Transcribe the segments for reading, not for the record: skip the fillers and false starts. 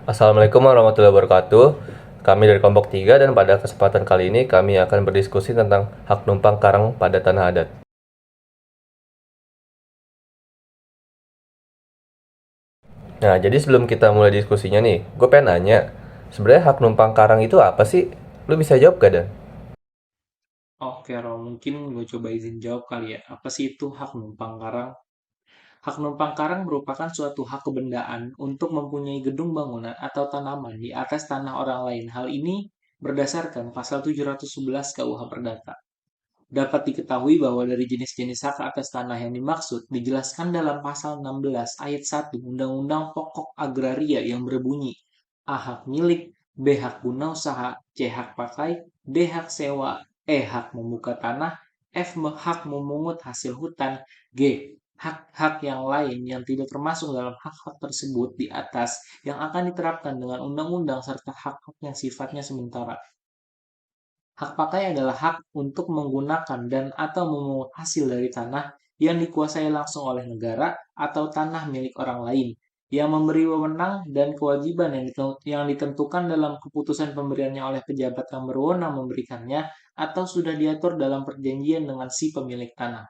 Assalamualaikum warahmatullahi wabarakatuh. Kami dari kelompok 3 dan pada kesempatan kali ini kami akan berdiskusi tentang hak numpang karang pada tanah adat. Nah, jadi sebelum kita mulai diskusinya nih, gue pengen nanya, sebenarnya hak numpang karang itu apa sih? Lu bisa jawab gak, Dan? Oke, Ro, mungkin gue coba izin jawab kali ya. Apa sih itu hak numpang karang? Hak numpang karang merupakan suatu hak kebendaan untuk mempunyai gedung bangunan atau tanaman di atas tanah orang lain. Hal ini berdasarkan pasal 711 KUH Perdata. Dapat diketahui bahwa dari jenis-jenis hak atas tanah yang dimaksud dijelaskan dalam pasal 16 ayat 1 Undang-Undang Pokok Agraria yang berbunyi A. Hak milik, B. Hak guna usaha, C. Hak pakai, D. Hak sewa, E. Hak membuka tanah, F. Hak memungut hasil hutan, G. Hak-hak yang lain yang tidak termasuk dalam hak-hak tersebut di atas yang akan diterapkan dengan undang-undang serta hak-hak yang sifatnya sementara. Hak pakai adalah hak untuk menggunakan dan atau memungut hasil dari tanah yang dikuasai langsung oleh negara atau tanah milik orang lain, yang memberi wewenang dan kewajiban yang ditentukan dalam keputusan pemberiannya oleh pejabat yang berwenang memberikannya atau sudah diatur dalam perjanjian dengan si pemilik tanah.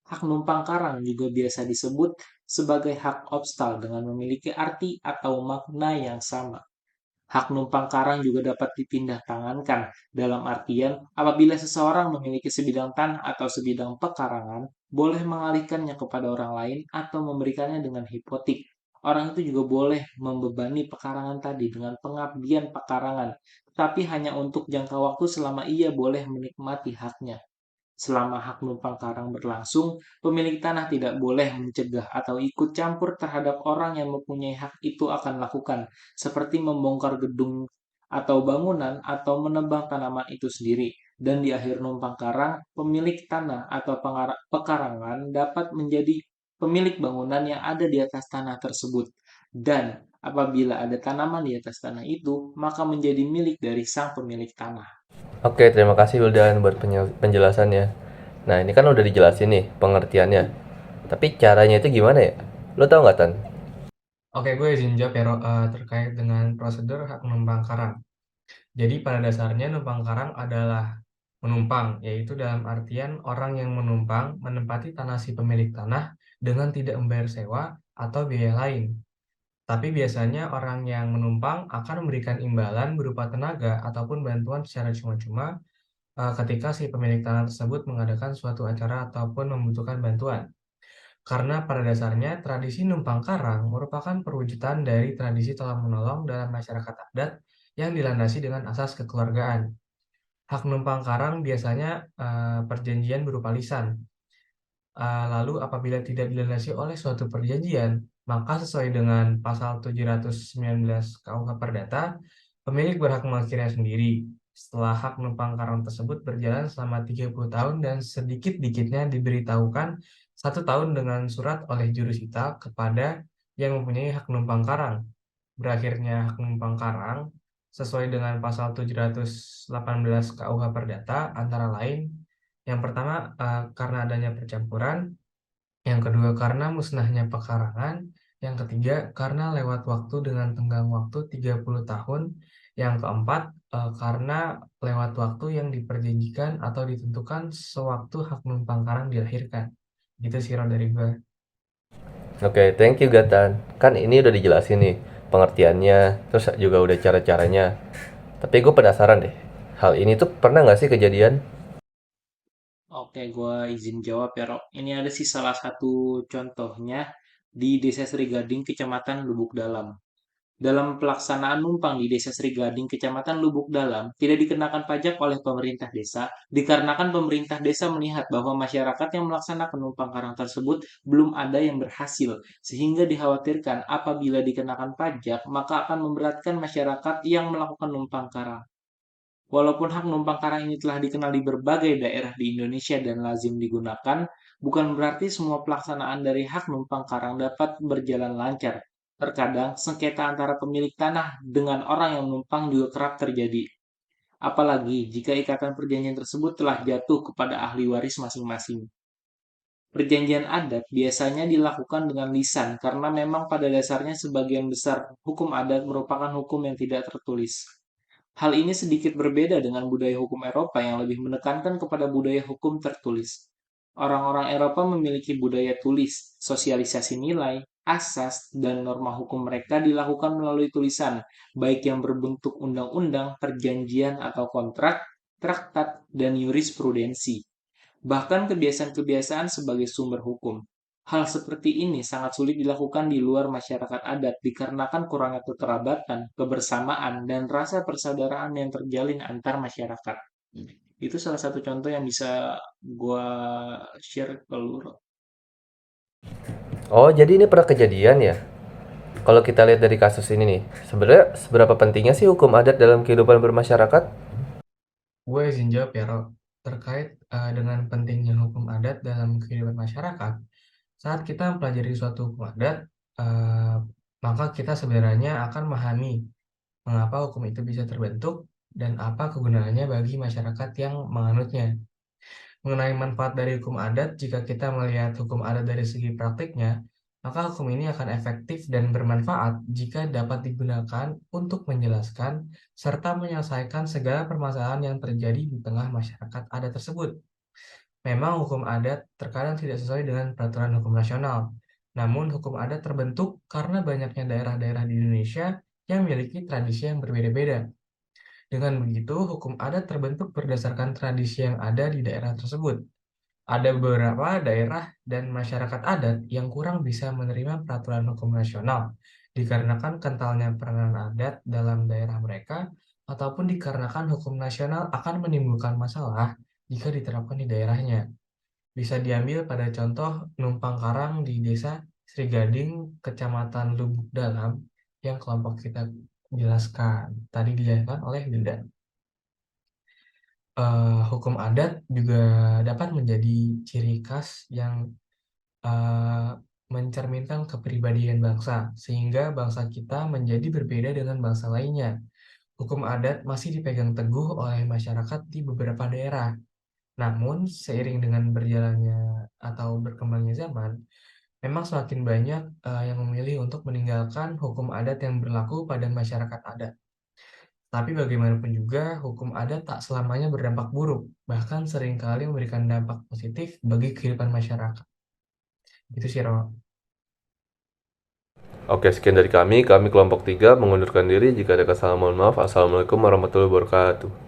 Hak numpang karang juga biasa disebut sebagai hak obstal dengan memiliki arti atau makna yang sama. Hak numpang karang juga dapat dipindah tangankan, dalam artian apabila seseorang memiliki sebidang tanah atau sebidang pekarangan, boleh mengalihkannya kepada orang lain atau memberikannya dengan hipotik. Orang itu juga boleh membebani pekarangan tadi dengan pengabdian pekarangan, tetapi hanya untuk jangka waktu selama ia boleh menikmati haknya. Selama hak numpang karang berlangsung, pemilik tanah tidak boleh mencegah atau ikut campur terhadap orang yang mempunyai hak itu akan lakukan, seperti membongkar gedung atau bangunan atau menebang tanaman itu sendiri. Dan di akhir numpang karang, pemilik tanah atau pekarangan dapat menjadi pemilik bangunan yang ada di atas tanah tersebut. Dan apabila ada tanaman di atas tanah itu, maka menjadi milik dari sang pemilik tanah. Oke, terima kasih Wildan buat penjelasannya. Nah, ini kan udah dijelasin nih pengertiannya. Tapi caranya itu gimana ya? Lu tau nggak, Tan? Oke, gue izin jawab ya, terkait dengan prosedur hak numpang karang. Jadi pada dasarnya numpang karang adalah menumpang, yaitu dalam artian orang yang menumpang menempati tanah si pemilik tanah dengan tidak membayar sewa atau biaya lain. Tapi biasanya orang yang menumpang akan memberikan imbalan berupa tenaga ataupun bantuan secara cuma-cuma ketika si pemilik tanah tersebut mengadakan suatu acara ataupun membutuhkan bantuan. Karena pada dasarnya tradisi numpang karang merupakan perwujudan dari tradisi tolong-menolong dalam masyarakat adat yang dilandasi dengan asas kekeluargaan. Hak numpang karang biasanya perjanjian berupa lisan. Lalu apabila tidak dilandasi oleh suatu perjanjian, maka sesuai dengan pasal 719 KUH Perdata, pemilik berhak mengakhirinya sendiri. Setelah hak numpang karang tersebut berjalan selama 30 tahun dan sedikit-dikitnya diberitahukan 1 tahun dengan surat oleh jurusita kepada yang mempunyai hak numpang karang. Berakhirnya hak numpang karang sesuai dengan pasal 718 KUH Perdata antara lain yang pertama karena adanya percampuran, yang kedua karena musnahnya pekarangan, yang ketiga karena lewat waktu dengan tenggang waktu 30 tahun, yang keempat karena lewat waktu yang diperjanjikan atau ditentukan sewaktu hak numpang karang dilahirkan. Gitu sih Ron, dari gue. Oke, thank you Gatan. Kan ini udah dijelasin nih pengertiannya, terus juga udah cara-caranya. Tapi gue penasaran deh, hal ini tuh pernah nggak sih kejadian? Oke, gue izin jawab ya, Rob. Ini ada sih salah satu contohnya di Desa Serigading, Kecamatan Lubuk Dalam. Dalam pelaksanaan numpang di Desa Serigading, Kecamatan Lubuk Dalam, tidak dikenakan pajak oleh pemerintah desa, dikarenakan pemerintah desa melihat bahwa masyarakat yang melaksanakan numpang karang tersebut belum ada yang berhasil, sehingga dikhawatirkan apabila dikenakan pajak, maka akan memberatkan masyarakat yang melakukan numpang karang. Walaupun hak numpang karang ini telah dikenal di berbagai daerah di Indonesia dan lazim digunakan, bukan berarti semua pelaksanaan dari hak numpang karang dapat berjalan lancar. Terkadang, sengketa antara pemilik tanah dengan orang yang menumpang juga kerap terjadi. Apalagi jika ikatan perjanjian tersebut telah jatuh kepada ahli waris masing-masing. Perjanjian adat biasanya dilakukan dengan lisan karena memang pada dasarnya sebagian besar hukum adat merupakan hukum yang tidak tertulis. Hal ini sedikit berbeda dengan budaya hukum Eropa yang lebih menekankan kepada budaya hukum tertulis. Orang-orang Eropa memiliki budaya tulis, sosialisasi nilai, asas, dan norma hukum mereka dilakukan melalui tulisan, baik yang berbentuk undang-undang, perjanjian atau kontrak, traktat, dan jurisprudensi, bahkan kebiasaan-kebiasaan sebagai sumber hukum. Hal seperti ini sangat sulit dilakukan di luar masyarakat adat dikarenakan kurangnya kekerabatan, kebersamaan, dan rasa persaudaraan yang terjalin antar masyarakat. Itu salah satu contoh yang bisa gua share ke lu. Oh, jadi ini pernah kejadian ya? Kalau kita lihat dari kasus ini nih, sebenarnya seberapa pentingnya sih hukum adat dalam kehidupan bermasyarakat? Gue izin jawab ya, Ro. Terkait dengan pentingnya hukum adat dalam kehidupan masyarakat, saat kita mempelajari suatu hukum adat, eh, maka kita sebenarnya akan memahami mengapa hukum itu bisa terbentuk dan apa kegunaannya bagi masyarakat yang menganutnya. Mengenai manfaat dari hukum adat, jika kita melihat hukum adat dari segi praktiknya, maka hukum ini akan efektif dan bermanfaat jika dapat digunakan untuk menjelaskan serta menyelesaikan segala permasalahan yang terjadi di tengah masyarakat adat tersebut. Memang hukum adat terkadang tidak sesuai dengan peraturan hukum nasional, namun hukum adat terbentuk karena banyaknya daerah-daerah di Indonesia yang memiliki tradisi yang berbeda-beda. Dengan begitu, hukum adat terbentuk berdasarkan tradisi yang ada di daerah tersebut. Ada beberapa daerah dan masyarakat adat yang kurang bisa menerima peraturan hukum nasional dikarenakan kentalnya peranan adat dalam daerah mereka ataupun dikarenakan hukum nasional akan menimbulkan masalah jika diterapkan di daerahnya. Bisa diambil pada contoh numpang karang di desa Sri Gading, Kecamatan Lubuk Dalam yang kelompok kita jelaskan. Tadi dijelaskan oleh Linda. Hukum adat juga dapat menjadi ciri khas yang eh, mencerminkan kepribadian bangsa, sehingga bangsa kita menjadi berbeda dengan bangsa lainnya. Hukum adat masih dipegang teguh oleh masyarakat di beberapa daerah. Namun, seiring dengan berjalannya atau berkembangnya zaman, memang semakin banyak yang memilih untuk meninggalkan hukum adat yang berlaku pada masyarakat adat. Tapi bagaimanapun juga, hukum adat tak selamanya berdampak buruk, bahkan seringkali memberikan dampak positif bagi kehidupan masyarakat. Itu sih, Ro. Oke, sekian dari kami kelompok 3 mengundurkan diri. Jika ada kesalahan mohon maaf. Assalamualaikum warahmatullahi wabarakatuh.